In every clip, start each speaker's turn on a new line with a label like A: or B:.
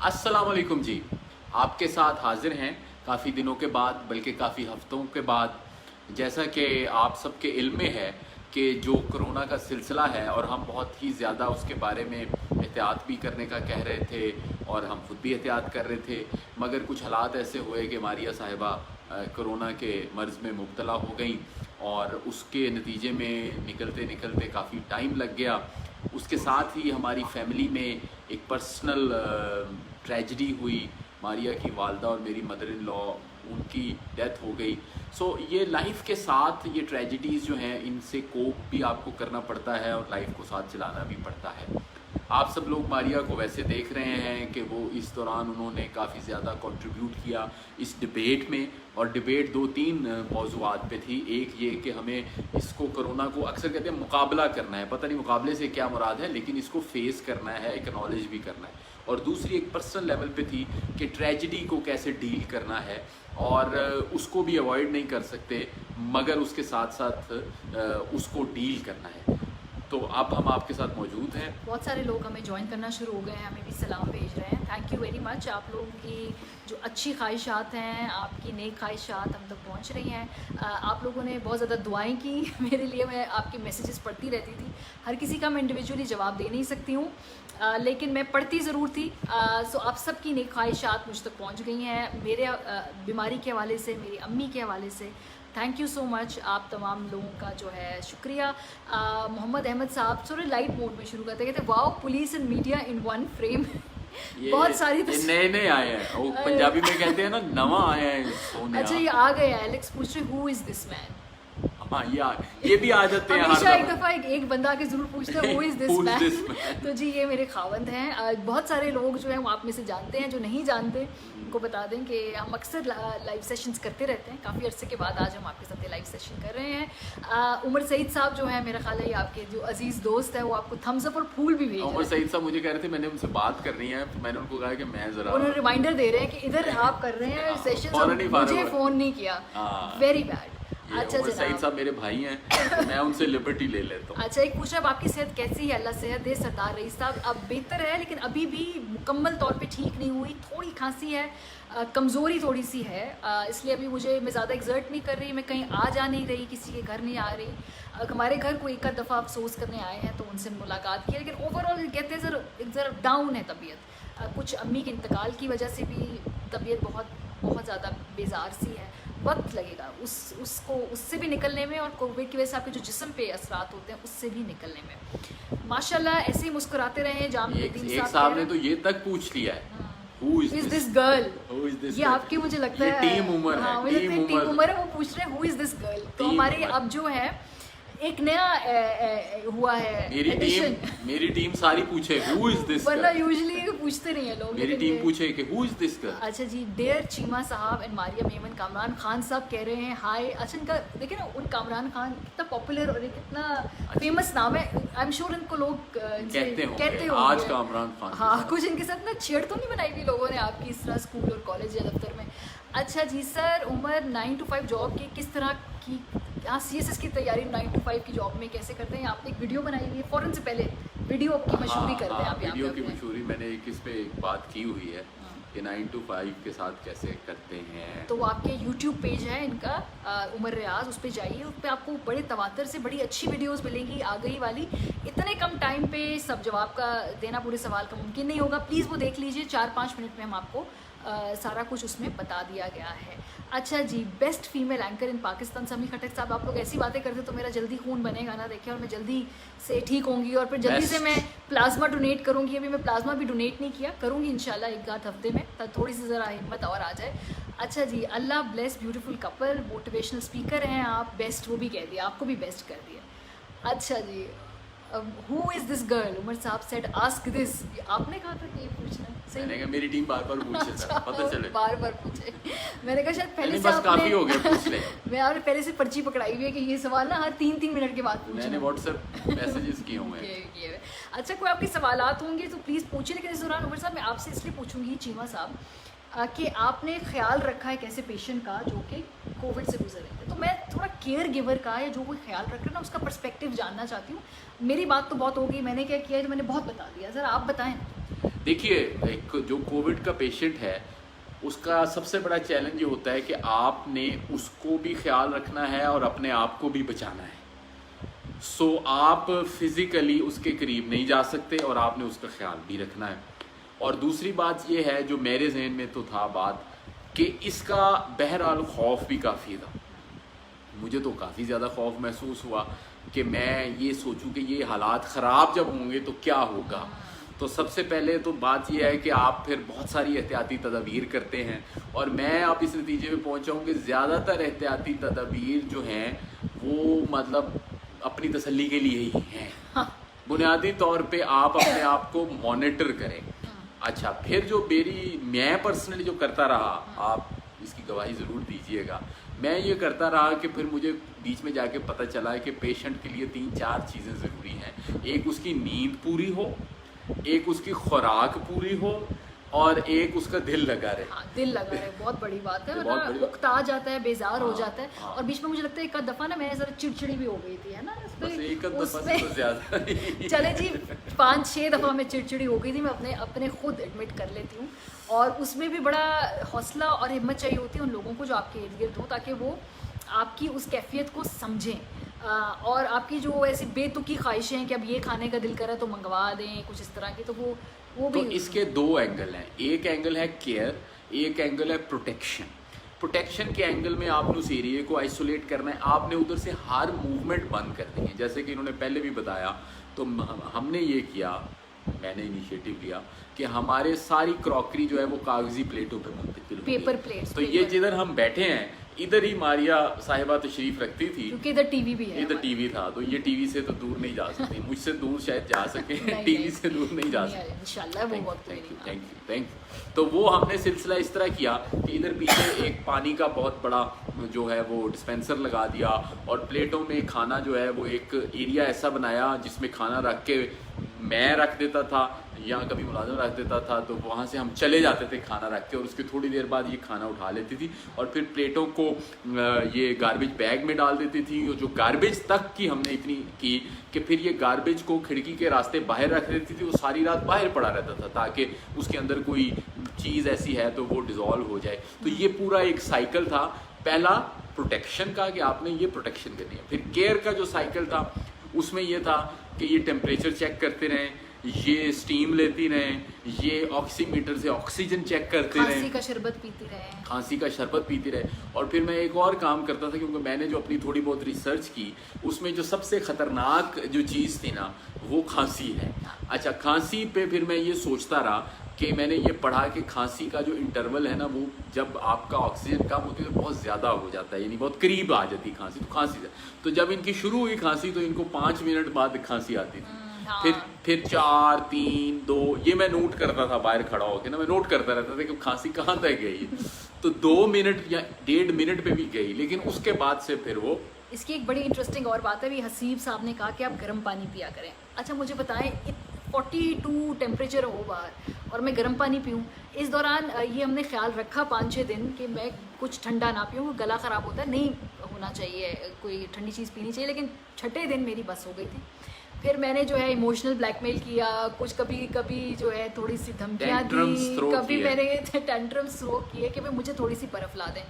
A: अस्सलाम वालेकुम जी। आपके साथ हाजिर हैं काफ़ी दिनों के बाद, बल्कि काफ़ी हफ्तों के बाद। जैसा कि आप सबके इल्म में है कि जो कोरोना का सिलसिला है और हम बहुत ही ज़्यादा उसके बारे में एहतियात भी करने का कह रहे थे और हम खुद भी एहतियात कर रहे थे, मगर कुछ हालात ऐसे हुए कि मारिया साहिबा कोरोना के मर्ज़ में मुब्तला हो गई और उसके नतीजे में निकलते निकलते काफ़ी टाइम लग गया। उसके साथ ही हमारी फैमिली में एक पर्सनल ट्रेजिडी हुई। मारिया की वालदा और मेरी मदर इन लॉ, उनकी डेथ हो गई। ये लाइफ के साथ ये ट्रेजिडीज़ जो हैं, इनसे कोप भी आपको करना पड़ता है और लाइफ को साथ चलाना भी पड़ता है। आप सब लोग मारिया को वैसे देख रहे हैं कि वो इस दौरान उन्होंने काफ़ी ज़्यादा कंट्रीब्यूट किया इस डिबेट में, और डिबेट 2-3 मौज़ूआत पे थी। एक ये कि हमें इसको कोरोना को अक्सर कहते हैं मुकाबला करना है, पता नहीं मुकाबले से क्या मुराद है, लेकिन इसको फेस करना है, एक्नॉलेज भी करना है। और दूसरी एक पर्सनल लेवल पे थी कि ट्रेजिडी को कैसे डील करना है और उसको भी अवॉइड नहीं कर सकते, मगर उसके साथ साथ उसको डील करना है। तो अब हम आपके साथ मौजूद हैं।
B: बहुत सारे लोग हमें ज्वाइन करना शुरू हो गए हैं, हमें भी सलाम भेज रहे हैं। Thank you very much. आप लोगों की जो अच्छी ख्वाहिशात हैं, आपकी नेक ख्वाहिशात हम तक पहुंच रही हैं। आप लोगों ने बहुत ज़्यादा दुआएं की मेरे लिए। मैं आपके मैसेजेस पढ़ती रहती थी। हर किसी का मैं इंडिविजुअली जवाब दे नहीं सकती हूँ, लेकिन मैं पढ़ती ज़रूर थी। आप सबकी नेक ख्वाहिशात मुझ तक पहुँच गई हैं। मेरे बीमारी के हवाले से, मेरी अम्मी के हवाले से थैंक यू सो मच। आप तमाम लोगों का जो है शुक्रिया। मोहम्मद अहमद साहब थोड़े लाइट मोड में शुरू करते कहते wow, police and media in one frame. बहुत सारी
A: नए आए हैं, वो पंजाबी में कहते हैं ना, नवा आया है सोनिया।
B: अच्छा, ये आ गया है। एलेक्स पूछ रहे हु इज दिस मैन।
A: हाँ, ये भी आ जाते हैं
B: हमेशा एक दफ़ा एक बंदा आके ज़रूर पूछता है हु इज़ दिस मैन। तो जी, ये मेरे खावंद हैं। बहुत सारे लोग जो हैं वो आप में से जानते हैं, जो नहीं जानते उनको बता दें कि हम अक्सर लाइव सेशंस करते रहते हैं। काफ़ी अरसे के बाद आज हम आपके साथ लाइव सेशन कर रहे हैं। उमर सईद साहब जो है, मेरा ख्याल है आपके जो अजीज़ दोस्त है, वो आपको थम्स अप और फूल भी भेज रहे हैं।
A: उमर सईद साहब मुझे कह रहे थे, मैंने उनसे बात करनी है, तो मैंने उनको कहा कि मैं ज़रा,
B: उन्होंने रिमाइंडर दे रहे हैं कि इधर आप कर रहे हैं सेशन, मुझे फ़ोन नहीं किया। Very bad. अच्छा
A: उमर सईद साहब मेरे भाई हैं, तो मैं उनसे लिबर्टी ले लेता हूँ।
B: अच्छा, एक पूछा, अब आपकी सेहत कैसी है? अल्लाह सेहत दे। सरदार रईस साहब अब बेहतर है, लेकिन अभी भी मुकम्मल तौर पे ठीक नहीं हुई। थोड़ी खांसी है, कमज़ोरी थोड़ी सी है, इसलिए अभी मैं ज़्यादा एग्जर्ट नहीं कर रही। मैं कहीं आ जा नहीं रही, किसी के घर नहीं आ रही। हमारे घर को एक दफ़ा अफसोस करने आए हैं तो उनसे मुलाकात की, लेकिन ओवरऑल कहते हैं ज़रा डाउन है तबीयत। कुछ अम्मी के इंतकाल की वजह से भी तबीयत बहुत ज़्यादा बेजार सी है। वक्त लगेगा उससे भी निकलने में, और कोविड की वजह से आपके जो जिस्म पे असरात होते हैं उससे भी निकलने में। माशाल्लाह ऐसे ही मुस्कुराते रहे।
A: एक साहब ने तो ये तक पूछ लिया है, Who is
B: this girl? ये
A: girl?
B: आपकी मुझे लगता है
A: टीम उमर है।
B: हाँ, मुझे टीम उमर है। वो पूछ रहे हैं हु इज दिस गर्ल। तो हमारे अब जो है एक नया हुआ है
A: मेरी टीम सारी पूछे हु इज दिस,
B: वरना यूजुअली पूछते नहीं है लोग।
A: मेरी टीम पूछे कि हु इज दिस गर्ल।
B: अच्छा जी, डियर चीमा साहब एंड मारिया मेमन, कामरान खान साहब कह रहे हैं हाय। अच्छा, इनका देखिए ना, उन कामरान खान कितना पॉपुलर और कितना फेमस नाम है। आई एम श्योर इनको लोग कहते हो
A: आज कामरान खान।
B: हाँ, कुछ इनके साथ ना छेड़ तो नहीं बनाई हुई लोगों ने आपकी इस तरह स्कूल और कॉलेज या दफ्तर में। अच्छा जी सर, उमर 9 to 5 जॉब की किस तरह की, यहाँ CSS की तैयारी 9 to 5 की जॉब में कैसे करते हैं? आपने एक वीडियो बनाई हुई है, फ़ौरन से पहले वीडियो की मशहूरी करते हैं आप।
A: वीडियो की मशहूरी मैंने इस पे एक बात की हुई है कि 9 to 5 के साथ कैसे करते हैं।
B: तो वो आपके YouTube पेज है इनका, उमर रियाज, उस पर जाइए। उस पर आपको बड़े तवातर से बड़ी अच्छी वीडियोस मिलेंगी आ गई वाली। इतने कम टाइम पे सब जवाब का देना पूरे सवाल का मुमकिन नहीं होगा। प्लीज़ वो देख लीजिए, 4-5 मिनट में हम आपको सारा कुछ उसमें बता दिया गया है। अच्छा जी, बेस्ट फीमेल एंकर इन पाकिस्तान। समी खटक साहब, आप लोग ऐसी बातें करते तो मेरा जल्दी खून बनेगा ना, देखिए, और मैं जल्दी से ठीक होंगी और फिर जल्दी से मैं प्लाज्मा डोनेट करूँगी। अभी मैं प्लाज्मा भी डोनेट नहीं किया, करूँगी इंशाल्लाह एक आध हफ्ते में, तब थोड़ी सी ज़रा हिम्मत और आ जाए। अच्छा जी, Allah bless beautiful couple, motivational speaker हैं आप। बेस्ट वो भी कह दिया, आपको भी बेस्ट कर दिया। अच्छा जी, who is this girl? Umar sahab said ask this. आपने कहा था कि ये पूछना है, सही?
A: मैंने कहा मेरी टीम बार-बार पूछे,
B: अच्छा,
A: पता चले
B: बार-बार पूछे। मैंने कहा शायद पहले से
A: बस काफ़ी हो गया पूछ ले।
B: मैं आपने पहले से पर्ची पकड़ाई हुई है कि ये सवाल ना हर 3-3 मिनट के बाद पूछना।
A: मैंने व्हाट्सएप मैसेजेस किए हुए हैं।
B: अच्छा, कोई आपके सवालात होंगे तो प्लीज़ पूछिए, लेकिन इस दौरान उमर साहब मैं आपसे इसलिए पूछूंगी चीमा साहब कि आपने ख्याल रखा है कैसे पेशेंट का जो कि कोविड से गुजर रहे थे। तो मैं थोड़ा केयर गिवर का या जो कोई ख्याल रख रहा है ना, उसका पर्सपेक्टिव जानना चाहती हूँ। मेरी बात तो बहुत हो गई, मैंने क्या किया है तो मैंने बहुत बता दिया, ज़रा आप बताएं।
A: देखिए, एक जो कोविड का पेशेंट है उसका सबसे बड़ा चैलेंज ये होता है कि आपने उसको भी ख्याल रखना है और अपने आप को भी बचाना है। सो आप फिज़िकली उसके करीब नहीं जा सकते और आपने उसका ख्याल भी रखना है। और दूसरी बात ये है जो मेरे जहन में तो था बात कि इसका बहरहाल खौफ भी काफ़ी था। मुझे तो काफ़ी ज़्यादा खौफ महसूस हुआ कि मैं ये सोचूं कि ये हालात ख़राब जब होंगे तो क्या होगा। तो सबसे पहले तो बात यह है कि आप फिर बहुत सारी एहतियाती तदाबीर करते हैं और मैं अब इस नतीजे में पहुंचा हूं कि ज़्यादातर एहतियाती तदाबीर जो हैं वो मतलब अपनी तसल्ली के लिए ही हैं।
B: हाँ।
A: बुनियादी तौर पे आप अपने आप को मॉनिटर करें। अच्छा, फिर जो मैं पर्सनली जो करता रहा, आप इसकी गवाही ज़रूर दीजिएगा, मैं ये करता रहा कि फिर मुझे बीच में जाके पता चला कि पेशेंट के लिए 3-4 चीज़ें ज़रूरी हैं। एक उसकी नींद पूरी हो, एक उसकी खुराक पूरी हो और एक उसका दिल लगा रहे।
B: हाँ, दिल लगा रहे बहुत बड़ी बात है,
A: बहुत बड़ी
B: वरना उकता जाता है, बेजार हो
A: हाँ,
B: जाता है।
A: हाँ।
B: और बीच में मुझे लगता है एक आध दफ़ा ना मैं ज़रा चिड़चिड़ी भी हो गई थी, है ना
A: बस एक दफ़ा से
B: उसमें
A: तो ज़्यादा नहीं।
B: चले जी 5-6 दफ़ा मैं चिड़चिड़ी हो गई थी, मैं अपने खुद एडमिट कर लेती हूँ। और उसमें भी बड़ा हौसला और हिम्मत चाहिए होती है उन लोगों को जो आपके इर्द गिर्द हो, ताकि वो आपकी उस कैफियत को समझें। और आपकी जो ऐसी बेतुकी ख्वाहिशें हैं कि अब ये खाने का दिल करे तो मंगवा दें, कुछ इस तरह की, तो वो
A: तो
B: भी
A: इसके 2 एंगल हैं। एक एंगल है केयर, एक एंगल है प्रोटेक्शन। प्रोटेक्शन के एंगल में आपने उस एरिया को आइसोलेट करना है, आपने उधर से हर मूवमेंट बंद कर दी है। जैसे कि इन्होंने पहले भी बताया, तो हमने ये किया, मैंने इनिशिएटिव लिया कि हमारे सारी क्रॉकरी जो है वो कागजी प्लेटों पे मुंतकिल होगी।
B: पेपर प्लेट्स,
A: तो ये जिधर हम बैठे हैं इधर ही मारिया साहिबा तशरीफ रखती थी,
B: क्योंकि इधर टीवी भी है।
A: इधर टीवी था, तो ये टीवी से तो दूर नहीं जा सकती। मुझसे दूर शायद जा सके, टीवी से दूर नहीं जा सकती।
B: इंशाल्लाह वो वक्त
A: थैंक यू। तो वो हमने सिलसिला इस तरह किया कि इधर पीछे एक पानी का बहुत बड़ा जो है वो डिस्पेंसर लगा दिया और प्लेटों में खाना जो है वो एक एरिया ऐसा बनाया जिसमें खाना रख के मैं रख देता था या कभी मुलाजिम रख देता था, तो वहाँ से हम चले जाते थे खाना रख के और उसके थोड़ी देर बाद ये खाना उठा लेती थी और फिर प्लेटों को ये गार्बेज बैग में डाल देती थी। और जो गार्बेज तक की हमने इतनी की कि फिर ये गार्बेज को खिड़की के रास्ते बाहर रख देती थी, वो सारी रात बाहर पड़ा रहता था ताकि उसके अंदर कोई चीज़ ऐसी है तो वो डिज़ोल्व हो जाए। तो ये पूरा एक साइकिल था, पहला प्रोटेक्शन का कि आपने ये प्रोटेक्शन करनी है। फिर केयर का जो साइकिल था उसमें ये था कि ये टेम्परेचर चेक करते रहें, ये स्टीम लेती रहें, ये ऑक्सीमीटर से ऑक्सीजन चेक करते रहें,
B: खांसी का शरबत पीती रहे,
A: खांसी का शरबत पीती रहे। और फिर मैं एक और काम करता था क्योंकि मैंने जो अपनी थोड़ी बहुत रिसर्च की उसमें जो सबसे ख़तरनाक जो चीज़ थी ना वो खांसी है। अच्छा, खांसी पे फिर मैं ये सोचता रहा कि मैंने ये पढ़ा कि खांसी का जो इंटरवल है ना वो जब आपका ऑक्सीजन कम होती है तो बहुत ज़्यादा हो जाता है, यानी बहुत करीब आ जाती है खांसी। तो खांसी से तो जब इनकी शुरू हुई खांसी तो इनको 5 मिनट बाद खांसी आती थी।
B: हाँ।
A: फिर 4, 3, 2 ये मैं नोट करता था, बाहर खड़ा होकर ना मैं नोट करता रहता था कि खांसी कहाँ तक गई। तो 2 मिनट या 1.5 मिनट पे भी गई, लेकिन उसके बाद से फिर वो।
B: इसकी एक बड़ी इंटरेस्टिंग और बात है, भी हसीब साहब ने कहा कि आप गर्म पानी पिया करें। अच्छा मुझे बताएं 42 टेम्परेचर हो बाहर और मैं गर्म पानी पीऊँ। इस दौरान ये हमने ख्याल रखा 5-6 दिन कि मैं कुछ ठंडा ना पीऊँ, गला ख़राब होता है, नहीं होना चाहिए, कोई ठंडी चीज़ पीनी चाहिए। लेकिन छठे दिन मेरी बस हो गई थी। फिर मैंने जो है इमोशनल ब्लैकमेल किया, कुछ कभी जो है थोड़ी सी धमकियाँ दी, कभी मैंने टेंट्रम्स थ्रो किए कि भाई मुझे थोड़ी सी बर्फ़ ला दें।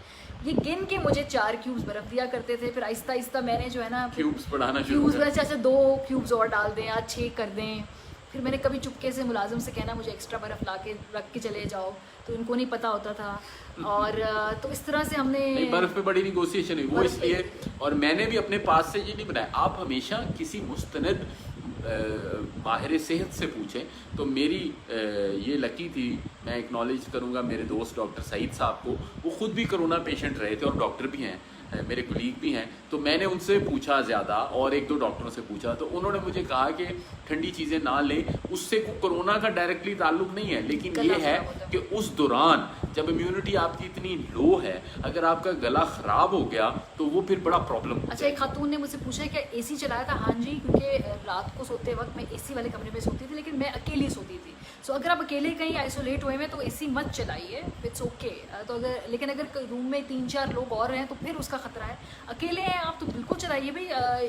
B: ये गिन के मुझे 4 क्यूब्स बर्फ़ दिया करते थे। फिर आहिस्ता आहिस्ता मैंने जो है ना
A: क्यूब्स बढ़ाना शुरू
B: क्यूब्स, अच्छा 2 क्यूब्स और डाल दें, आज 6 कर दें। फिर मैंने कभी चुपके से मुलाजिम से कहना मुझे एक्स्ट्रा बर्फ़ ला के रख के चले जाओ, तो उनको नहीं पता होता था। और तो इस तरह से हमने
A: बर्फ़ पे बड़ी निगोसिएशन हुई वो इसलिए। और मैंने भी अपने पास से ये नहीं बनाया, आप हमेशा किसी मुस्तनद माहिर सेहत से पूछें। तो मेरी ये लकी थी, मैं एक्नॉलेज करूँगा मेरे दोस्त डॉक्टर सईद साहब को, वो ख़ुद भी कोरोना पेशेंट रहे थे और डॉक्टर भी हैं, मेरे कुलीग भी हैं। तो मैंने उनसे पूछा ज़्यादा और 1-2 डॉक्टरों से पूछा, तो उन्होंने मुझे कहा कि ठंडी चीज़ें ना लें, उससे कोरोना का डायरेक्टली ताल्लुक़ नहीं है, लेकिन ये है कि उस दौरान जब इम्यूनिटी आपकी इतनी लो है, अगर आपका गला ख़राब हो गया तो वो फिर बड़ा प्रॉब्लम।
B: अच्छा, एक खातून ने मुझसे पूछा कि एसी चलाया था। हाँ जी, क्योंकि रात को सोते वक्त मैं एसी वाले कमरे में सोती थी, लेकिन मैं अकेली सोती थी। सो अगर आप अकेले कहीं आइसोलेट हुए हैं तो एसी मत चलाइए, इट्स ओके। तो लेकिन अगर रूम में 3-4 लोग और हैं तो फिर उसका ख़तरा है। अकेले हैं आप तो बिल्कुल चलाइए भाई।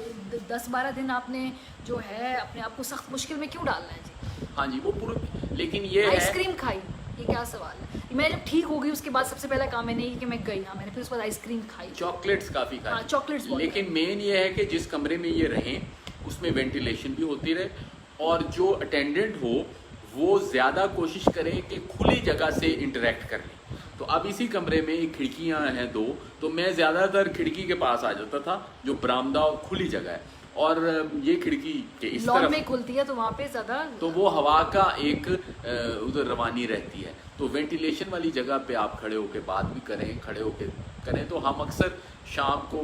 B: 10-12 दिन आपने जो है अपने आप को सख्त मुश्किल में क्यों डालना है जी।
A: हाँ जी, वो पूरा लेकिन ये है
B: आइसक्रीम खाई, ये क्या सवाल है? मैं जब ठीक हो गई उसके बाद सबसे पहला काम मैंने ये कि मैं गई, हाँ मैंने फिर उसके बाद आइसक्रीम खाई,
A: चॉकलेट्स काफ़ी
B: हाँ
A: खाई।
B: चॉकलेट्स बहुत
A: लेकिन मेन ये है कि जिस कमरे में ये रहें उसमें वेंटिलेशन भी होती रहे, और जो अटेंडेंट हो वो ज़्यादा कोशिश करे कि खुली जगह से इंटरेक्ट कर लें। तो अब इसी कमरे में खिड़कियां हैं 2, तो मैं ज़्यादातर खिड़की के पास आ जाता था जो बरामदा और खुली जगह है, और ये खिड़की के इस
B: लॉन
A: तरफ
B: में खुलती है तो वहाँ पे ज़्यादा,
A: तो वो हवा का एक उधर रवानी रहती है। तो वेंटिलेशन वाली जगह पे आप खड़े होकर बात भी करें, खड़े होकर करें। तो हम अक्सर शाम को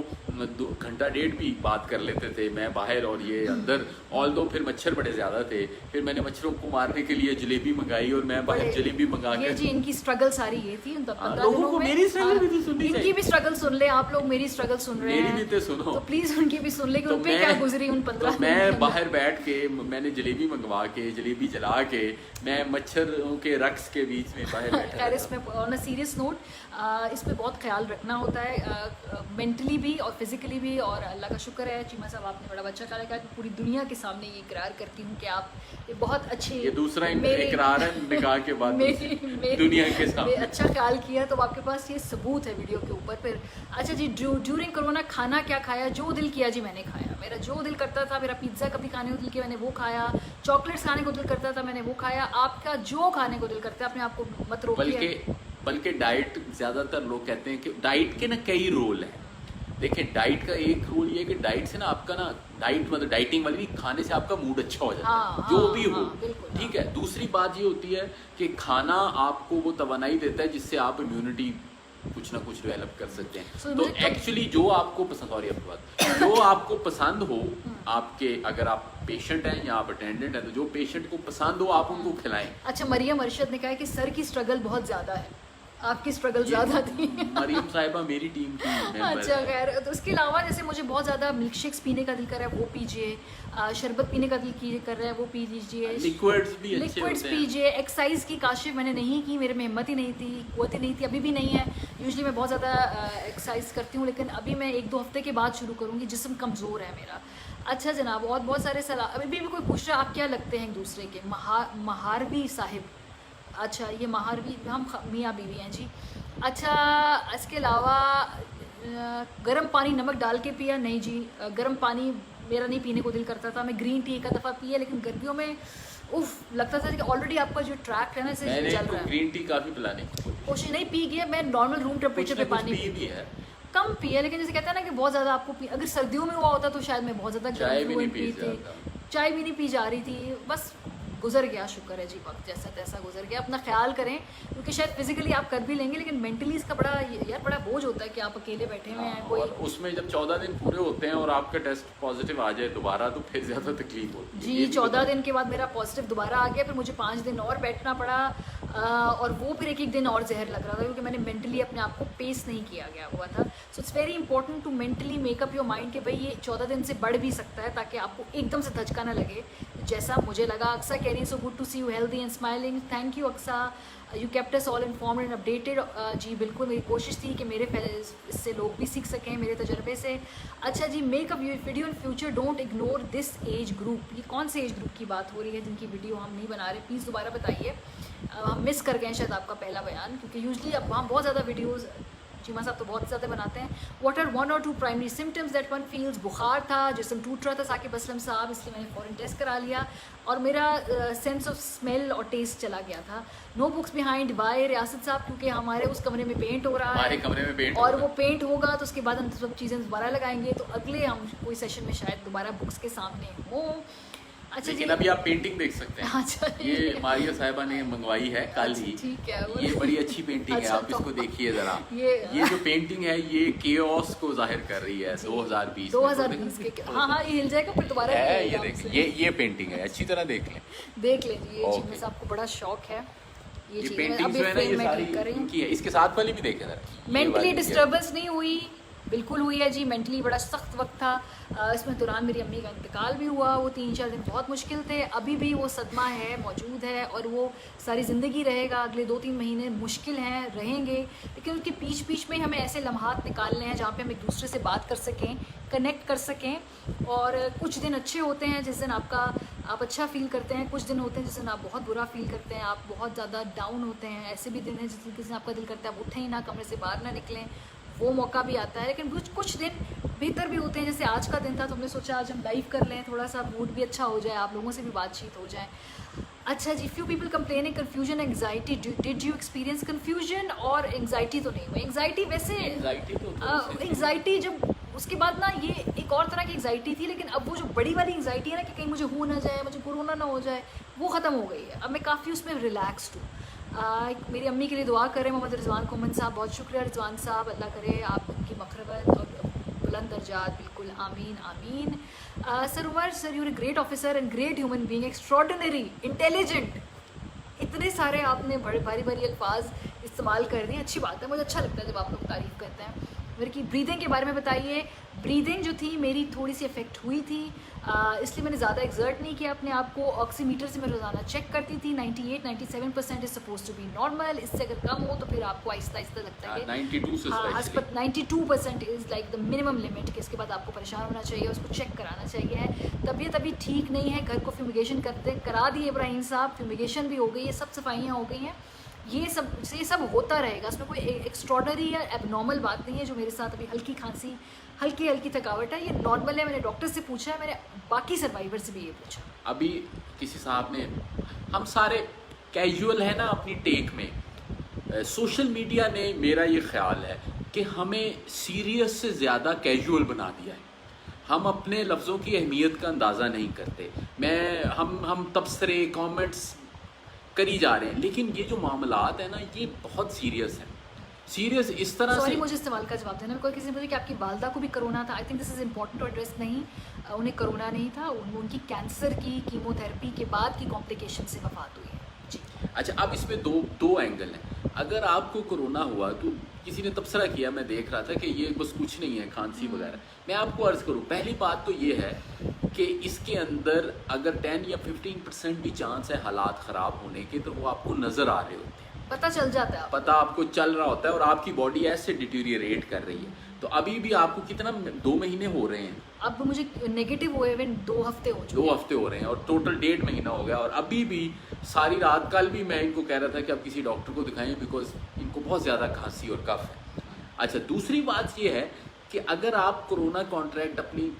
A: 2 घंटा 1.5 भी बात कर लेते थे, मैं बाहर और ये अंदर। ऑल दो फिर मच्छर बड़े ज़्यादा थे, फिर मैंने मच्छरों को मारने के लिए जलेबी मंगाई और मैं बाहर जलेबी मंगा
B: ये
A: के
B: जी इनकी स्ट्रगल सारी ये थी उन 15
A: लोगों
B: दिनों
A: को
B: में।
A: मेरी स्ट्रगल भी तो सुननी
B: इनकी
A: चाहिए।
B: भी स्ट्रगल सुन ले आप लोग, मेरी स्ट्रगल सुन रहे
A: मेरी
B: हैं
A: भी तो सुनो।
B: तो प्लीज उनकी भी सुन ले कि
A: तो
B: उन पे क्या गुजरी उन 15
A: तो मैं बाहर बैठ के मैंने जलेबी मंगवा के, जलेबी जला के, मैं मच्छरों के रक्स के बीच में बाहर बैठा
B: खैर
A: था।
B: इसमें ऑन अ सीरियस नोट इस पे बहुत ख्याल रखना होता है, मेंटली भी और फिजिकली भी। और अल्लाह का शुक्र है चीमा साहब आपने बड़ा अच्छा कार्य किया, पूरी दुनिया के सामने ये इकरार करती हूँ कि आप ये बहुत अच्छे,
A: ये दूसरा
B: मेरे-
A: इकरार है निकाह के बाद
B: मेरी
A: दुनिया के सामने।
B: अच्छा ख्याल किया, तो आपके पास ये सबूत है वीडियो के ऊपर। फिर अच्छा जी, ड्यूरिंग कोरोना खाना क्या खाया? जो दिल किया जी मैंने खाया, मेरा जो दिल करता था, मेरा पिज्ज़ा कभी खाने को दिल किया मैंने वो खाया, चॉकलेट्स खाने को दिल करता था मैंने वो खाया। आपका जो खाने को दिल करता है अपने आप को मत रोकिए।
A: बल्कि डाइट, ज़्यादातर लोग कहते हैं कि डाइट के ना कई रोल हैं। देखिए डाइट का एक रोल ये है कि डाइट से ना आपका ना डाइट मतलब डाइटिंग वाली खाने से आपका मूड अच्छा हो जाता है,
B: हाँ,
A: जो
B: हाँ,
A: भी हो,
B: हाँ, बिल्कुल,
A: ठीक है। दूसरी बात ये होती है कि खाना आपको वो तवानाई देता है जिससे आप इम्यूनिटी कुछ ना कुछ डेवलप कर सकते हैं।
B: So,
A: तो
B: मुझे
A: एक्चुअली जो आपको पसंद, सॉरी आपकी बात, जो आपको पसंद हो आपके, अगर आप पेशेंट हैं या आप अटेंडेंट हैं, तो जो पेशेंट को पसंद हो आप उनको खिलाएं।
B: अच्छा, मरियम अरशद ने कहा है कि सर की स्ट्रगल बहुत ज़्यादा है, आपकी स्ट्रगल ज़्यादा थी।
A: मरियम साहिबा मेरी टीम की मेंबर
B: अच्छा
A: है।
B: खैर, तो उसके अलावा जैसे मुझे बहुत ज़्यादा मिल्क शेक्स पीने का दिल कर रहा है वो पीजिए, शरबत पीने का दिल कर रहा है वो पी लीजिए,
A: लिक्विड्स भी अच्छे
B: लिक्विड्स
A: होते हैं।
B: पीजिए। एक्सरसाइज की काशिफ मैंने नहीं की, मेरे में हिम्मत ही नहीं थी, कुव्वत ही नहीं थी, अभी भी नहीं है। यूजुअली मैं बहुत ज़्यादा एक्सरसाइज करती हूँ, लेकिन अभी मैं 1-2 हफ्ते के बाद शुरू करूँगी, जिस्म कमज़ोर है मेरा। अच्छा जनाब, और बहुत सारे सलाह, अभी भी कोई पूछ रहा है आप क्या लगते हैं एक दूसरे के? महारवी साहिब, अच्छा ये महारवी, हम मियाँ बीवी हैं जी। अच्छा, इसके अलावा गर्म पानी नमक डाल के पिया? नहीं जी, गर्म पानी मेरा नहीं पीने को दिल करता था। मैं ग्रीन टी एक दफ़ा पिया, लेकिन गर्मियों में उफ लगता था कि ऑलरेडी आपका जो ट्रैक है ना इसे
A: मैंने
B: चल रहा है।
A: ग्रीन टी काफी पिलाने की कोशिश
B: कोशिश नहीं पी गई, मैं नॉर्मल रूम टेम्परेचर पे पानी
A: पी भी है।
B: कम पिया, लेकिन जैसे कहते हैं ना कि बहुत ज़्यादा आपको अगर सर्दियों में हुआ होता तो शायद मैं बहुत ज़्यादा
A: चाय भी नहीं
B: फ्लुएंट
A: पी
B: थी, चाय भी नहीं पी जा रही थी। बस गुजर गया, शुक्र है जी, वक्त जैसा तैसा गुजर गया। अपना ख्याल करें, क्योंकि शायद फिजिकली आप कर भी लेंगे, लेकिन मेंटली इसका बड़ा यार बड़ा बोझ होता है कि आप अकेले बैठे हुए हैं। कोई
A: और उसमें जब 14 दिन पूरे होते हैं और आपका टेस्ट पॉजिटिव आ जाए दोबारा, तो फिर ज्यादा तकलीफ होती है।
B: जी,
A: ये भी
B: 14
A: बताओ।
B: दिन के बाद मेरा पॉजिटिव दोबारा आ गया, फिर मुझे 5 दिन और बैठना पड़ा, और वो फिर एक दिन और जहर लग रहा था, क्योंकि मैंने मेंटली अपने आप को पेस नहीं किया गया हुआ था। So it's very important to mentally make up your mind कि भाई ये 14 दिन से बढ़ भी सकता है, ताकि आपको एकदम से धचका ना लगे जैसा मुझे लगा। अक्सा कह रही है, so good to see you healthy and smiling. Thank you Aqsa, you kept us all informed and updated. जी बिल्कुल, मेरी कोशिश थी कि मेरे इससे लोग भी सीख सकें मेरे तजर्बे से। अच्छा जी, make a video in future, don't ignore this age group. ये कौन से एज ग्रुप की बात हो रही है जिनकी वीडियो हम नहीं बना रहे? प्लीज़ दोबारा बताइए, हम मिस कर गए शायद आपका पहला बयान, क्योंकि यूजली अब हम बहुत ज़्यादा वीडियोज़ चीमा साहब तो बहुत ज़्यादा बनाते हैं। What are 1 or 2 primary symptoms that one feels? बुखार था, जिस्म टूट रहा था साकिब असलम साहब, इसलिए मैंने फ़ौरन टेस्ट करा लिया, और मेरा सेंस ऑफ स्मेल और टेस्ट चला गया था। नो बुक्स बिहाइंड बाय रियासत साहब, क्योंकि हमारे उस कमरे में पेंट हो रहा
A: हमारे
B: है,
A: कमरे में पेंट
B: और वो पेंट होगा तो उसके बाद हम सब चीज़ें दोबारा लगाएंगे, तो अगले हम कोई सेशन में शायद दोबारा बुक्स के सामने हो। अच्छा
A: लेकिन
B: जी,
A: अभी आप पेंटिंग देख सकते हैं।
B: अच्छा
A: ये मारिया साहिबा ने मंगवाई है कल ही।
B: ठीक है, वो-
A: ये बड़ी अच्छी पेंटिंग है,
B: अच्छा,
A: आप इसको देखिए जरा।
B: ये
A: जो पेंटिंग है ये केओस को जाहिर कर रही है 2020 में।
B: 2020 के, हाँ हाँ ये हिल जाएगा फिर दोबारा
A: है,
B: नहीं
A: ये
B: हिलेगा
A: देखें,
B: हमसे।
A: ये पेंटिंग है, अच्छी तरह देख लें।
B: देख लीजिए, ये
A: Okay.
B: चीज़ आपको बड़ा शौक है, ये
A: ये
B: चीज़
A: पेंटिंग
B: अभी
A: जो है ना, ये
B: फ्रेम में
A: सारी
B: ठीक कर रही हूँ।
A: इनकी है। इसके साथ वाली भी देखें जरा। ये
B: मेंटली
A: वाली है।
B: डिस्टर्बेंस नहीं हुई, बिल्कुल हुई है जी। मेंटली बड़ा सख्त वक्त था, इसमें दौरान मेरी अम्मी का इंतकाल भी हुआ। वो 3-4 दिन बहुत मुश्किल थे, अभी भी वो सदमा है, मौजूद है, और वो सारी ज़िंदगी रहेगा। अगले 2-3 महीने मुश्किल हैं, रहेंगे, लेकिन उसके बीच में हमें ऐसे लम्हात निकालने हैं जहाँ पे हम एक दूसरे से बात कर सकें, कनेक्ट कर सकें। और कुछ दिन अच्छे होते हैं जिस दिन आपका आप अच्छा फील करते हैं, कुछ दिन होते हैं जिस दिन आप बहुत बुरा फील करते हैं, आप बहुत ज़्यादा डाउन होते हैं, ऐसे भी दिन हैं जिस दिन आपका दिल करता है आप उठें ही ना, कमरे से बाहर ना निकलें, वो मौका भी आता है। लेकिन कुछ दिन बेहतर भी होते हैं, जैसे आज का दिन था तो हमने सोचा आज हम लाइव कर लें, थोड़ा सा मूड भी अच्छा हो जाए, आप लोगों से भी बातचीत हो जाए। अच्छा जी, few people complaining confusion anxiety, did you experience confusion? और एंग्जाइटी तो नहीं हुई, एंग्जाइटी वैसे एंग्जाइटी जब उसके बाद ना ये एक और तरह की एंग्जाइटी थी, लेकिन अब वो जो बड़ी वाली एंग्जाइटी है ना कि कहीं मुझे हो ना जाए, मुझे कोरोना ना हो जाए, वो ख़त्म हो गई है। अब मैं काफ़ी उसमें रिलैक्सड हूँ। मेरी अम्मी के लिए दुआ करें, मोहम्मद रिजवान कोमन साहब, बहुत शुक्रिया रिजवान साहब, अल्लाह करे आपकी मखरबत और बुलंद दर्जात, बिल्कुल आमीन आमीन। Sir Umar sir, you are great officer and great human being, extraordinary, intelligent, इतने सारे आपने बड़े भारी भारी अल्फाज इस्तेमाल कर दिए, अच्छी बात है, मुझे अच्छा लगता है जब आप लोग तारीफ़ करते हैं। मेरे की ब्रीदिंग के बारे में बताइए। ब्रीदिंग जो थी मेरी थोड़ी सी इफेक्ट हुई थी, इसलिए मैंने ज़्यादा एक्सर्ट नहीं किया अपने आप को। ऑक्सीमीटर से मैं रोज़ाना चेक करती थी, 98-97% is suppose to be normal, इससे अगर कम हो तो फिर आपको आहिस्ता आहिस्ता लगता है 92% is like the minimum limit, कि इसके बाद आपको परेशान होना चाहिए, उसको चेक कराना चाहिए। तबीयत अभी ठीक नहीं है, घर को फ्यूमिगेशन करा दिए इब्राहिम साहब, फ्यूमिगेशन भी हो गई है, सब सफाइयाँ हो गई हैं, ये सब होता रहेगा, इसमें कोई एक्स्ट्रॉर्डनरी या एबनॉर्मल बात नहीं है। जो मेरे साथ अभी हल्की खांसी, हल्की थकावट है, ये नॉर्मल है। मैंने डॉक्टर से पूछा है, मैंने बाकी सर्वाइवर से भी ये पूछा।
A: अभी किसी साहब ने, हम सारे कैजुअल है ना अपनी टेक में, सोशल मीडिया ने, मेरा ये ख्याल है कि हमें सीरियस से ज़्यादा कैजुअल बना दिया है। हम अपने लफ्ज़ों की अहमियत का अंदाज़ा नहीं करते। हम तबसरे कमेंट्स करी जा रहे हैं, लेकिन ये जो मामलात है ना ये बहुत सीरियस है। सीरियस इस तरह से,
B: मुझे इस सवाल का जवाब देना। कोई किसी ने बोला कि आपकी वालदा को भी कोरोना था, I think this is important to address. नहीं, उन्हें कोरोना नहीं था, उनकी कैंसर की कीमोथेरेपी के बाद की कॉम्प्लिकेशन से वफात हुई है जी।
A: अच्छा, अब इसमें दो एंगल हैं। अगर आपको कोरोना हुआ तो किसी ने तबसरा किया, मैं देख रहा था कि ये बस कुछ नहीं है, खांसी वगैरह। मैं आपको अर्ज़ करूँ, पहली बात तो ये है कि इसके अंदर अगर 10 या 15% भी चांस है हालात ख़राब होने के, तो वो आपको नज़र आ रहे होते हैं,
B: पता चल जाता है,
A: पता आपको चल रहा होता है, और आपकी बॉडी ऐसे डिटीरियरेट कर रही है। तो अभी भी आपको कितना 2 महीने हो रहे हैं,
B: अब मुझे नेगेटिव हुए हुए 2 हफ्ते हो चुके,
A: 2 हफ्ते हो रहे हैं, और टोटल 1.5 महीना हो गया, और अभी भी सारी रात, कल भी मैं इनको कह रहा था कि आप किसी डॉक्टर को दिखाएं, बिकॉज इनको बहुत ज़्यादा खांसी और कफ है। अच्छा, दूसरी बात ये है कि अगर आप कोरोना कॉन्ट्रैक्ट अपनी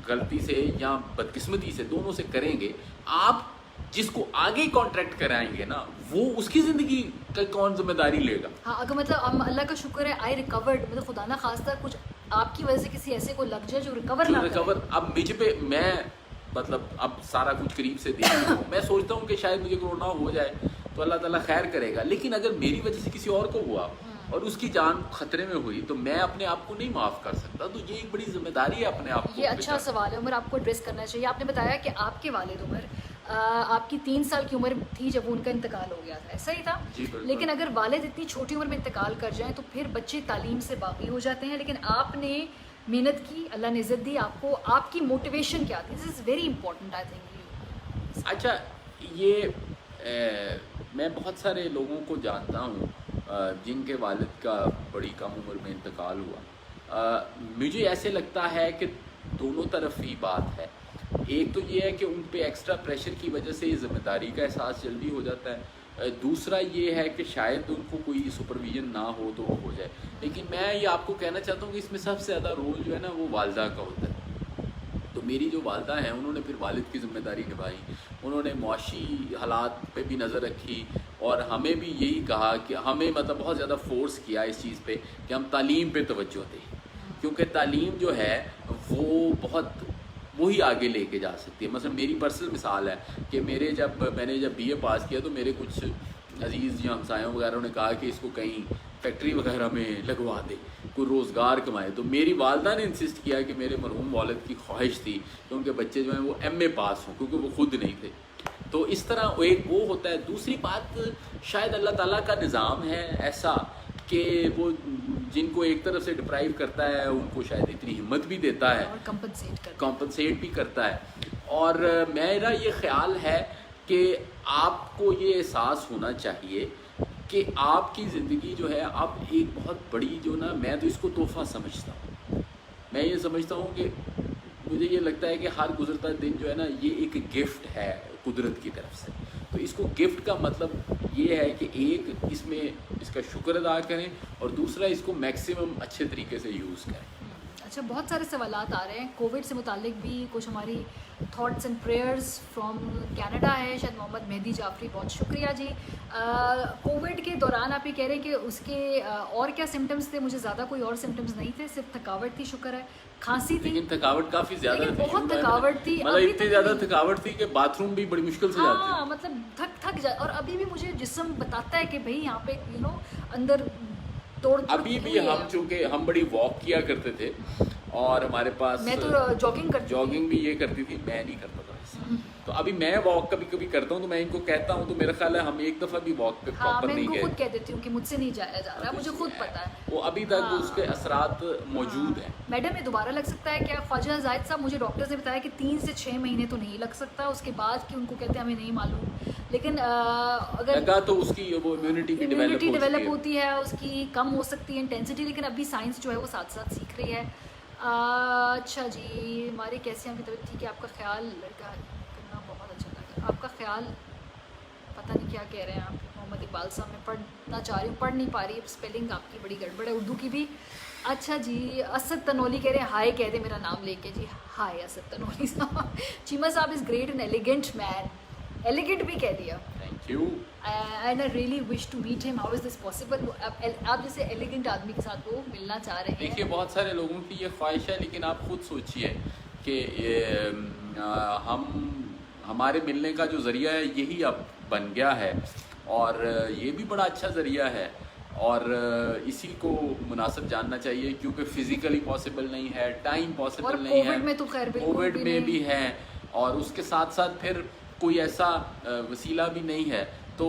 A: गलती से या बदकिस्मती से, दोनों से करेंगे, आप जिसको आगे कॉन्ट्रैक्ट कराएंगे ना, वो उसकी ज़िंदगी का कौन जिम्मेदारी लेगा?
B: हाँ, अगर मतलब अल्लाह का शुक्र है आई रिकवर्ड, मतलब खुदा ना खास्ता कुछ आपकी वजह से किसी ऐसे को लग जाए जो रिकवर ना करे।
A: अब मुझ पे, मैं मतलब अब सारा कुछ करीब से देख रहा हूँ, मैं सोचता हूँ कि शायद मुझे कोरोना हो जाए तो अल्लाह ताला खैर करेगा, लेकिन अगर मेरी वजह से किसी और को हुआ और उसकी जान खतरे में हुई तो मैं अपने आप को नहीं माफ़ कर सकता। तो ये एक बड़ी जिम्मेदारी है अपने आप को।
B: ये अच्छा सवाल है उमर, आपको एड्रेस करना चाहिए। आपने बताया कि आपके वालिद उमर, आपकी 3 साल की उम्र थी जब उनका इंतकाल हो गया था, ऐसा ही था? लेकिन अगर वालिद इतनी छोटी उम्र में इंतकाल कर जाएं तो फिर बच्चे तालीम से बाकी हो जाते हैं, लेकिन आपने मेहनत की, अल्लाह ने इज़्ज़त दी आपको, आपकी मोटिवेशन क्या थी? This is very important I think.
A: अच्छा, ये मैं बहुत सारे लोगों को जानता हूँ जिनके वालिद का बड़ी कम उम्र में इंतकाल हुआ। मुझे ऐसे लगता है कि दोनों तरफ ही बात है। एक तो ये है कि उन पे एक्स्ट्रा प्रेशर की वजह से ज़िम्मेदारी का एहसास जल्दी हो जाता है, दूसरा ये है कि शायद उनको कोई सुपरविजन ना हो तो वो हो जाए। लेकिन मैं ये आपको कहना चाहता हूँ कि इसमें सबसे ज़्यादा रोल जो है ना वो वालदा का होता है। तो मेरी जो वालदा हैं उन्होंने फिर वालिद की ज़िम्मेदारी निभाई, उन्होंने मुआशी हालात पे भी नज़र रखी, और हमें भी यही कहा कि हमें मतलब बहुत ज़्यादा फोर्स किया इस चीज़ पे कि हम तालीम पे तवज्जो दें, क्योंकि तालीम जो है वो बहुत वही आगे लेके जा सकती है। मतलब मेरी पर्सनल मिसाल है कि मैंने जब BA पास किया तो मेरे कुछ अजीज़ या हमसायों वगैरह ने कहा कि इसको कहीं फैक्ट्री वगैरह में लगवा दे, कोई रोज़गार कमाए। तो मेरी वालदा ने इंसिस्ट किया कि मेरे मरहूम वालिद की ख्वाहिश थी कि उनके बच्चे जो हैं वो MA पास हों, क्योंकि वो खुद नहीं थे। तो इस तरह एक वो होता है। दूसरी बात, शायद अल्लाह ताला का निज़ाम है ऐसा कि वो जिनको एक तरफ से डिप्राइव करता है उनको शायद इतनी हिम्मत भी देता है
B: और
A: कंपनसेट भी करता है। और मेरा ये ख्याल है कि आपको ये एहसास होना चाहिए कि आपकी ज़िंदगी जो है, आप एक बहुत बड़ी जो ना, मैं तो इसको तोहफ़ा समझता हूँ। मैं ये समझता हूँ कि मुझे ये लगता है कि हर गुजरता दिन जो है ना ये एक गिफ्ट है कुदरत की तरफ से। तो इसको गिफ्ट का मतलब ये है कि एक इसमें इसका शुक्र अदा करें और दूसरा इसको मैक्सिमम अच्छे तरीके से यूज़ करें।
B: अच्छा, बहुत सारे सवालात आ रहे हैं कोविड से मुतालिक भी, कुछ हमारी thoughts and prayers from Canada है, शायद मोहम्मद मेहदी जाफरी, बहुत शुक्रिया जी। कोविड के दौरान आप ये कह रहे हैं कि उसके और क्या सिम्टम्स थे? मुझे ज़्यादा कोई और सिम्टम्स नहीं थे, सिर्फ थकावट थी, शुक्र है, खांसी थी,
A: लेकिन थकावट काफ़ी ज़्यादा
B: लेकिन
A: थी,
B: बहुत थकावट थी,
A: मतलब
B: अभी
A: इतनी
B: तक
A: ज़्यादा
B: नहीं।
A: थकावट थी कि बाथरूम भी बड़ी मुश्किल से जाते
B: हाँ, मतलब थक जा, और अभी भी मुझे जिस्म बताता है कि भाई यहाँ पे अंदर तोड़
A: अभी भी हम चूँकि हम बड़ी वॉक किया करते थे और हमारे पास
B: मैं तो जॉगिंग करती थी।
A: जॉगिंग भी ये करती थी, मैं नहीं करता था ऐसे। तो अभी मैं वॉक कभी कभी करता हूँ तो मैं इनको कहता हूँ, तो मेरा ख्याल है हम एक दफ़ा भी वॉक पे
B: हाँ,
A: प्रॉपर
B: मैं
A: नहीं
B: इनको
A: गए।
B: खुद कह देती हूँ कि मुझसे नहीं जाया जा रहा, मुझे खुद पता है।
A: वो अभी तक
B: हाँ।
A: उसके असरात मौजूद हैं।
B: मैडम ये दोबारा लग सकता है क्या? ख्वाजा जाहिद साहब, मुझे डॉक्टर्स ने बताया कि 3 से 6 महीने तो नहीं लग सकता, उसके बाद कि उनको कहते हैं हमें नहीं मालूम, लेकिन अगर
A: लगा तो उसकी वो इम्यूनिटी भी
B: डेवलप होती है, उसकी कम हो सकती है इंटेंसिटी, लेकिन अभी साइंस जो है वो साथ साथ सीख रही है। अच्छा जी, हमारी कैसी आपकी तबीयत ठीक है? आपका ख्याल करना बहुत अच्छा लगा, आपका ख्याल पता नहीं क्या कह रहे हैं आप। मोहम्मद इकबाल साहब, मैं पढ़ना चाह रही हूँ, पढ़ नहीं पा रही, स्पेलिंग आपकी बड़ी गड़बड़ है उर्दू की भी। अच्छा जी, असद तनोली कह रहे हैं हाय कह दे मेरा नाम लेके जी। हाय असद तनोली साहब। चीमा साहब is great and elegant man, elegant भी कह दिया।
A: Thank you.
B: And I really wish to meet him, how is this possible? आप जैसे एलिगेंट आदमी के साथ वो मिलना चाह रहे हैं।
A: देखिए बहुत सारे लोगों की ये ख्वाहिश है, लेकिन आप खुद सोचिए कि हमारे मिलने का जो ज़रिया है यही अब बन गया है और ये भी बड़ा अच्छा ज़रिया है और इसी को मुनासिब जानना चाहिए, क्योंकि फ़िज़िकली पॉसिबल नहीं है, टाइम पॉसिबल नहीं है,
B: कोविड में तो खैर बिल्कुल
A: कोविड
B: भी
A: में
B: नहीं।
A: भी है और उसके साथ साथ फिर कोई ऐसा वसीला भी नहीं है, तो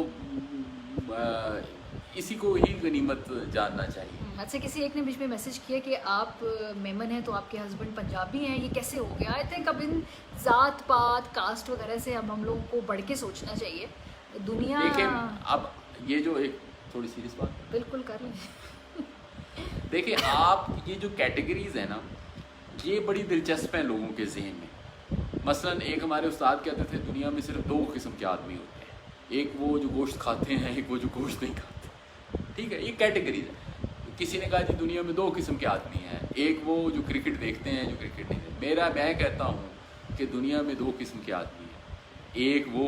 A: इसी को ही गनीमत जानना चाहिए।
B: अच्छा, किसी एक ने बीच में मैसेज किया कि आप मेमन हैं तो आपके हस्बैंड पंजाबी हैं, ये कैसे हो गया? आई थिंक अब इन ज़ात पात कास्ट वगैरह से अब हम लोगों को बढ़ के सोचना चाहिए। दुनिया
A: देखिए अब ये जो एक थोड़ी सीरियस बात है,
B: बिल्कुल कर लें।
A: देखिए आप ये जो कैटेगरीज है ना ये बड़ी दिलचस्प हैं लोगों के जहन में। मसलन एक हमारे उस्ताद कहते थे दुनिया में सिर्फ 2 किस्म के आदमी होते हैं, एक वो जो गोश्त खाते हैं, एक वो जो गोश्त नहीं खाते। ठीक है, ये कैटेगरीज है। किसी ने कहा जी दुनिया में 2 किस्म के आदमी हैं, एक वो जो क्रिकेट देखते हैं, जो क्रिकेट नहीं देखते। मैं कहता हूँ कि दुनिया में 2 किस्म के आदमी हैं, एक वो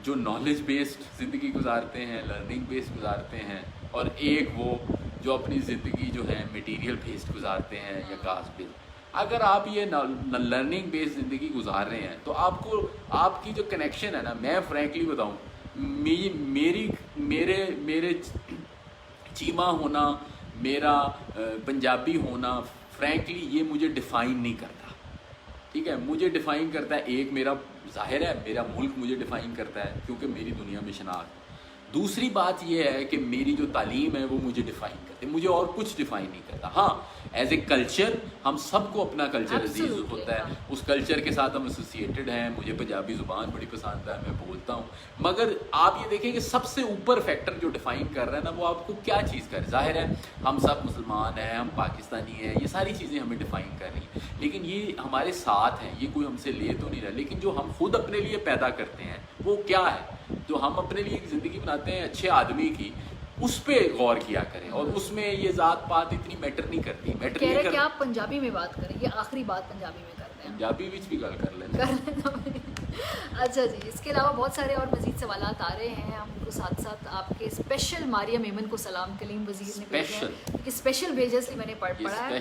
A: जो नॉलेज बेस्ड ज़िंदगी गुजारते हैं, लर्निंग बेस्ड गुजारते हैं, और एक वो जो अपनी ज़िंदगी जो है मटेरियल बेस्ड गुजारते हैं या कास्ट बेस्ड। अगर आप ये लर्निंग बेस्ड ज़िंदगी गुजार रहे हैं तो आपको आपकी जो कनेक्शन है ना, मैं फ्रैंकली बताऊँ, मेरे चीमा होना, मेरा पंजाबी होना, फ्रैंकली ये मुझे डिफ़ाइन नहीं करता। ठीक है, मुझे डिफ़ाइन करता है एक मेरा, ज़ाहिर है मेरा मुल्क मुझे डिफ़ाइन करता है क्योंकि मेरी दुनिया में शनाख्त। दूसरी बात यह है कि मेरी जो तालीम है वो मुझे डिफ़ाइन करती है, मुझे और कुछ डिफ़ाइन नहीं करता। हाँ, एज ए कल्चर हम सबको अपना कल्चर अजीज़ होता है, उस कल्चर के साथ हम एसोसिएटेड हैं। मुझे पंजाबी ज़ुबान बड़ी पसंद है, मैं बोलता हूँ, मगर आप ये देखें कि सबसे ऊपर फैक्टर जो डिफ़ाइन कर रहा है ना वो आपको क्या चीज़ कर, ज़ाहिर है हम सब मुसलमान हैं, हम पाकिस्तानी हैं, ये सारी चीज़ें हमें डिफ़ाइन कर रही हैं, लेकिन ये हमारे साथ हैं, ये कोई हमसे ले तो नहीं रहा। लेकिन जो हम खुद अपने लिए पैदा करते हैं वो क्या है, जो हम अपने लिए एक ज़िंदगी बनाते हैं अच्छे आदमी की, उस पर गौर किया करें और उसमें ये ज़ात पात इतनी मैटर नहीं करती। मैटर नहीं करती।
B: आप पंजाबी में बात करें, ये आखिरी बात पंजाबी में करते हैं,
A: पंजाबी विच भी गल कर लें।
B: अच्छा जी, इसके अलावा बहुत सारे और मज़ीद सवालात आ रहे हैं। हम उनको साथ साथ आपके स्पेशल मारिया मेमन को सलाम कलीम वज़ीर ने भेजा है, कि स्पेशल भेजा इसलिए मैंने पढ़ा है।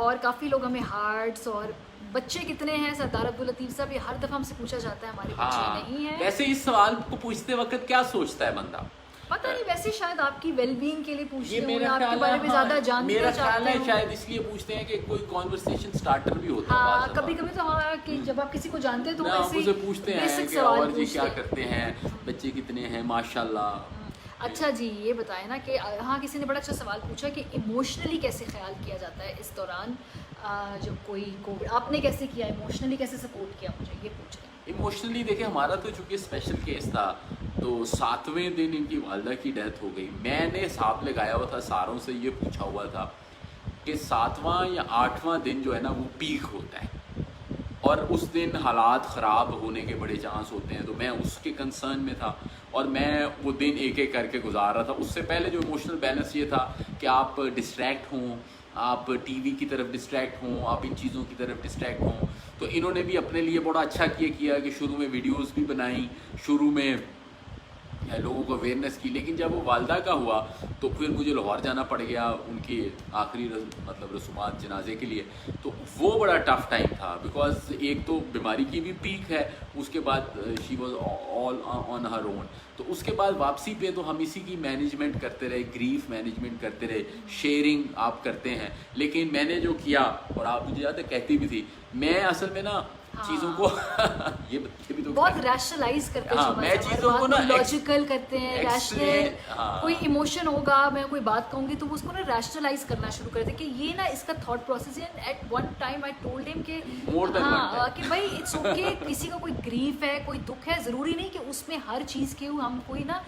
B: और काफ़ी लोग हमें हार्ट्स और बच्चे कितने हैं, सरदार अब्दुल लतीफ़ साहब, ये हर दफ़ा हमसे पूछा जाता है, हमारे बच्चे नहीं हैं।
A: वैसे इस सवाल को पूछते वक्त क्या सोचता है बंदा,
B: पता नहीं, वैसे शायद आपकी वेलबींग के लिए पूछते
A: ये
B: हैं, आपके बारे में ज़्यादा जानते हैं।
A: मेरा ख्याल है शायद इसलिए पूछते हैं कि कोई कॉन्वर्सेशन स्टार्टर भी होता है।
B: हाँ, कभी कभी तो हाँ, कि जब आप किसी को जानते हैं तो
A: आप उसे पूछते हैं कि और जी क्या
B: हैं।
A: करते हैं, बच्चे कितने हैं, माशाल्लाह।
B: अच्छा जी, ये बताएं ना कि हाँ, किसी ने बड़ा अच्छा सवाल पूछा कि इमोशनली कैसे ख्याल किया जाता है इस दौरान, जब कोई कोविड, आपने कैसे किया, इमोशनली कैसे सपोर्ट किया, मुझे ये पूछ रहे हैं।
A: इमोशनली देखिए, हमारा तो चूँकि स्पेशल केस था तो 7वें दिन इनकी वालदा की डेथ हो गई। मैंने हिसाब लगाया हुआ था, सारों से ये पूछा हुआ था कि 7वां या 8वां दिन जो है ना वो पीक होता है, और उस दिन हालात ख़राब होने के बड़े चांस होते हैं, तो मैं उसके कंसर्न में था और मैं वो दिन एक एक करके गुजार रहा था। उससे पहले जो इमोशनल बैलेंस ये था कि आप डिस्ट्रैक्ट हों, आप टीवी की तरफ डिस्ट्रैक्ट हों, आप इन चीज़ों की तरफ डिस्ट्रैक्ट हों। तो इन्होंने भी अपने लिए बड़ा अच्छा किया कि शुरू में वीडियोस भी बनाई, शुरू में लोगों को अवेयरनेस की। लेकिन जब वो वालदा का हुआ तो फिर मुझे लाहौर जाना पड़ गया उनकी आखिरी मतलब रसूमात जनाजे के लिए। तो वो बड़ा टफ़ टाइम था, बिकॉज एक तो बीमारी की भी पीक है, उसके बाद she was all on her own. तो उसके बाद वापसी पे तो हम इसी की मैनेजमेंट करते रहे, ग्रीफ मैनेजमेंट करते रहे, शेयरिंग आप करते हैं। लेकिन मैंने जो किया, और आप मुझे याद है कहती भी थी, मैं असल में ना चीज़ों को ये भी तो
B: बहुत रैशनलाइज करते हैं।
A: हाँ, मैं चीज़ों को ना
B: लॉजिकल करते हैं, रैशनल। कोई इमोशन होगा, मैं कोई बात कहूँगी तो उसको ना रैशनलाइज करना शुरू करते हैं कि ये ना इसका थॉट प्रोसेस है। At one time I told him कि कि भाई इट्स ओके, किसी का कोई ग्रीफ है, कोई दुख है, ज़रूरी नहीं कि उसमें हर चीज़ के हम कोई ना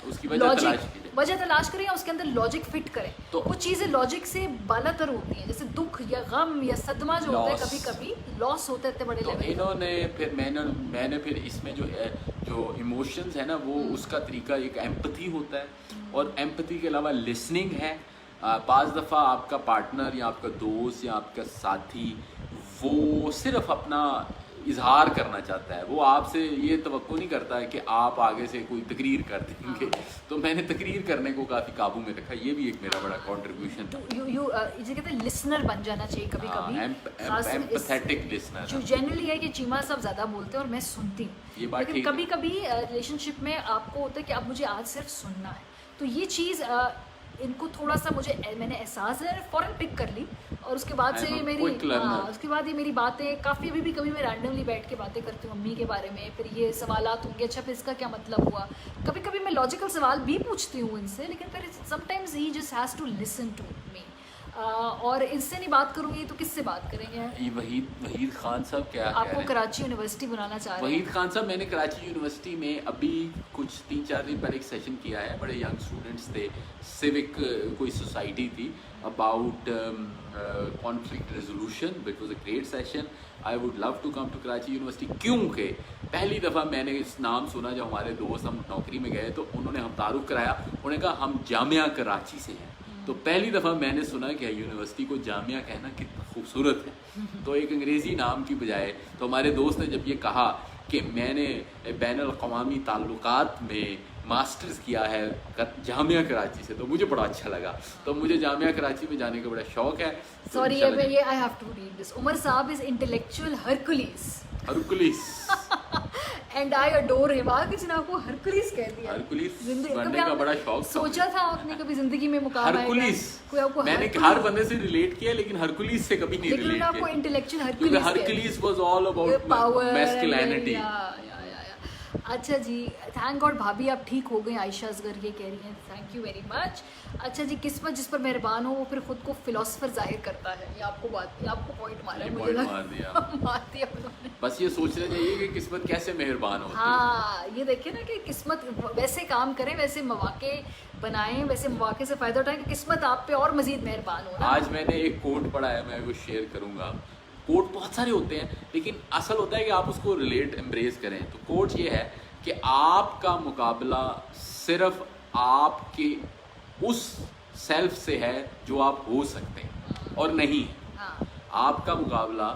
B: वजह तलाश करें या उसके अंदर लॉजिक फिट करें। तो कुछ चीज़ें लॉजिक से बालातर होती हैं, जैसे दुख या गम या सदमा जो होता है, कभी कभी लॉस होता है इतने बड़े लेवल।
A: फिर मैंने फिर इसमें जो इमोशंस है ना, वो उसका तरीका एक एम्पैथी होता है, और एम्पैथी के अलावा लिसनिंग है। बाज़ दफ़ा आपका पार्टनर या आपका दोस्त या आपका साथी वो सिर्फ अपना इजहार करना चाहता है, वो आपसे ये तवक्को नहीं करता है कि आप आगे से कोई तकरीर कर देंगे। तो मैंने तकरीर करने को काफ़ी काबू में रखा, ये भी एक मेरा बड़ा कंट्रीब्यूशन था।
B: इसे कहते हैं लिसनर बन जाना चाहिए कभी कभी,
A: एम्पैथेटिक लिसनर।
B: जो जनरली है कि चीमा साहब ज़्यादा बोलते हैं और मैं सुनती हूँ, लेकिन कभी कभी रिलेशनशिप में आपको होता है कि अब मुझे आज सिर्फ सुनना है। तो ये चीज़ इनको थोड़ा सा मैंने एहसास है, फ़ौरन पिक कर ली। और उसके बाद से उसके बाद ये मेरी बातें काफ़ी अभी भी कभी मैं रैंडमली बैठ के बातें करती हूँ मम्मी के बारे में, फिर ये सवालात होंगे, अच्छा फिर इसका क्या मतलब हुआ। कभी कभी मैं लॉजिकल सवाल भी पूछती हूँ इनसे, लेकिन फिर sometimes he just has to listen to me. और इससे नहीं बात करूँगी तो किससे बात करेंगे?
A: ये वहीद खान साहब क्या
B: आपको कराची यूनिवर्सिटी बुलाना चाह रहे हैं?
A: वहीद खान साहब, मैंने कराची यूनिवर्सिटी में अभी कुछ 3-4 दिन पहले एक सेशन किया है, बड़े यंग स्टूडेंट्स थे, सिविक कोई सोसाइटी थी about conflict resolution. It was a great session. I would love to come to Karachi university, क्योंकि पहली दफ़ा मैंने इस नाम सुना जब हमारे दोस्त हम नौकरी में गए तो उन्होंने हम तारुफ कराया, उन्होंने कहा हम जामिया कराची से हैं। तो पहली दफ़ा मैंने सुना कि यूनिवर्सिटी को जामिया कहना कितना खूबसूरत है, तो एक अंग्रेज़ी नाम की बजाय। तो हमारे दोस्त ने जब ये कहा कि मैंने बैनुल अक़वामी ताल्लुकात में मास्टर्स किया है जामिया कराची से, तो मुझे बड़ा अच्छा लगा। तो मुझे जामिया कराची में जाने का बड़ा शौक़ है।
B: सॉरी, ये I have to read this. Umar sahab is intellectual Hercules and I adore him. आगे जनाब को हरकुलिस कह दिया।
A: हरकुलिस बनने का बड़ा शौक था।
B: सोचा था आपने कभी जिंदगी में मुकाम आएगा?
A: हरकुलिस
B: कोई आपको
A: मैंने हर बंदे से रिलेट किया, लेकिन हरकुलिस से कभी नहीं रिलेट किया।
B: आपको intellectual
A: Hercules was all about masculinity.
B: अच्छा जी, थैंक गॉड भाभी आप ठीक हो गई। आयशा असगर ये कह रही हैं, थैंक यू वेरी मच। अच्छा जी, किस्मत जिस पर मेहरबान हो वो फिर खुद को फिलोसफर जाहिर करता है। ये आपको पॉइंट मारा है, मुझे मार दिया उन्होंने।
A: बस ये सोचना चाहिए कि किस्मत कैसे मेहरबान होती है।
B: हाँ, ये देखिए ना कि किस्मत वैसे काम करें, वैसे मौके बनाएं, वैसे मौके से फ़ायदा उठाएं कि किस्मत आप पे और मज़ीद मेहरबान हो।
A: आज मैंने एक कोट पढ़ा है, मैं वो शेयर करूँगा। कोट बहुत सारे होते हैं, लेकिन असल होता है कि आप उसको रिलेट एम्ब्रेस करें। तो कोट ये है कि आपका मुकाबला सिर्फ आपके उस सेल्फ से है जो आप हो सकते हैं और नहीं।
B: हाँ।
A: आपका मुकाबला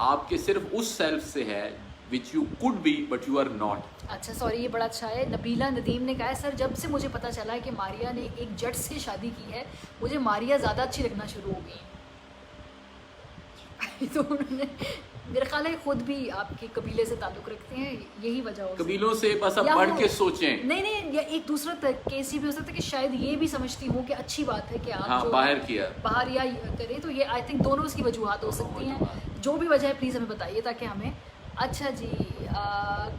A: आपके सिर्फ उस सेल्फ से है which you could be but you are not.
B: अच्छा सॉरी, ये बड़ा अच्छा है। नबीला नदीम ने कहा है, सर जब से मुझे पता चला है कि मारिया ने एक जट से शादी की है, मुझे मारिया ज़्यादा अच्छी लगना शुरू हो गई। तो उन्होंने मेरे ख्याल है खुद भी आपके कबीले से ताल्लुक़ रखते हैं, यही वजह हो।
A: कबीलों से बस अब बढ़ के सोचें।
B: नहीं, या एक दूसरा केस भी हो सकता है कि शायद ये भी समझती हूँ कि अच्छी बात है कि आप
A: हाँ, बाहर
B: या करें। तो ये आई थिंक दोनों उसकी वजूहत हो सकती हैं। जो भी वजह है प्लीज़ हमें बताइए ताकि हमें। अच्छा जी,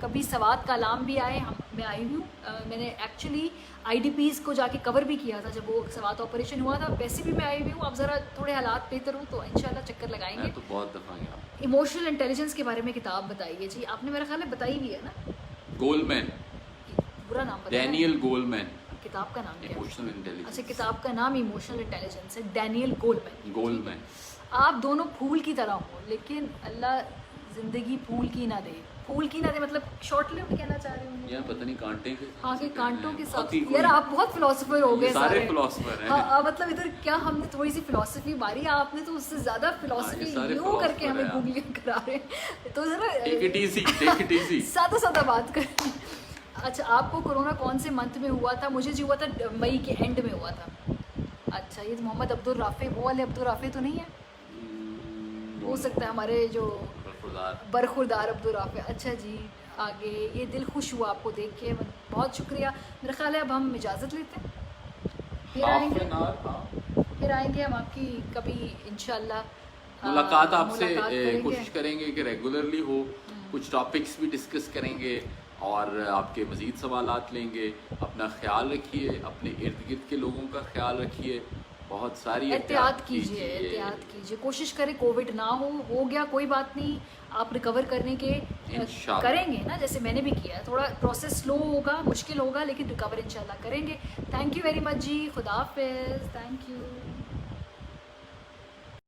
B: कभी सवात का अलाम भी आए, मैं आई हूँ। मैंने एक्चुअली IDPs को जाके कवर भी किया था जब वो सवात ऑपरेशन हुआ था। वैसे भी मैं आई हुई हूँ, अब ज़रा थोड़े हालात बेहतर हूँ तो इंशाल्लाह चक्कर लगाएंगे।
A: तो बहुत दफ़ा गया।
B: इमोशनल इंटेलिजेंस के बारे में किताब बताइए जी। आपने मेरा ख्याल है बताई भी है ना?
A: गोलमैन,
B: पूरा नाम बताइए।
A: Daniel Goleman.
B: किताब का नाम क्या है?
A: Emotional intelligence.
B: अच्छा, किताब का नाम इमोशनल इंटेलिजेंस है, डैनियल गोलमैन।
A: गोलमैन।
B: आप दोनों फूल की तरह हो, लेकिन अल्लाह जिंदगी फूल की ना दे, फूल की ना दे मतलब शॉर्ट लिव्ड कहना चाह रहे होंगे।
A: या पता नहीं कांटे के
B: हाँ के कांटों के
A: बहुत
B: साथ।
A: ही
B: यार आप बहुत फिलोसोफर हो गए
A: सारे
B: सारे।
A: फिलोसोफर हैं।
B: हाँ मतलब इधर क्या हमने थोड़ी सी फिलोसफी मारी, आपने तो उससे ज्यादा फिलोसफी
A: सारे
B: यूं करके
A: philosopher
B: हमें
A: हैं।
B: गूगलिंग करा रहे हैं। तो
A: take it easy, take it easy.
B: सादा सादा बात कर। अच्छा आपको कोरोना कौन से मंथ में हुआ था? मुझे जो हुआ था मई के एंड में हुआ था। अच्छा ये मोहम्मद अब्दुल राफे, वो वाले अब्दुल राफे तो नहीं है? हो सकता है हमारे जो बरखुरदार अब्दुल राफे। अच्छा जी आगे, ये दिल खुश हुआ आपको देख के, बहुत शुक्रिया। मेरा ख्याल है अब हम इजाज़त लेते हैं, फिर आएंगे हम आपकी कभी इंशाल्लाह
A: मुलाकात आपसे
B: मुलाकात करेंगे।
A: कोशिश करेंगे कि रेगुलरली हो, कुछ टॉपिक्स भी डिस्कस करेंगे और आपके मज़ीद सवालात लेंगे। अपना ख्याल रखिए, अपने इर्द गिर्द के लोगों का ख्याल रखिए, बहुत सारी
B: एहतियात कीजिए, एहतियात कीजिए, कोशिश करें कोविड ना हो गया कोई बात नहीं, आप रिकवर करने के
A: इंशाल्लाह
B: करेंगे ना, जैसे मैंने भी किया। थोड़ा प्रोसेस स्लो होगा, मुश्किल होगा, लेकिन रिकवर इंशाल्लाह करेंगे। थैंक यू वेरी मच जी, खुदा हाफिज़, थैंक यू।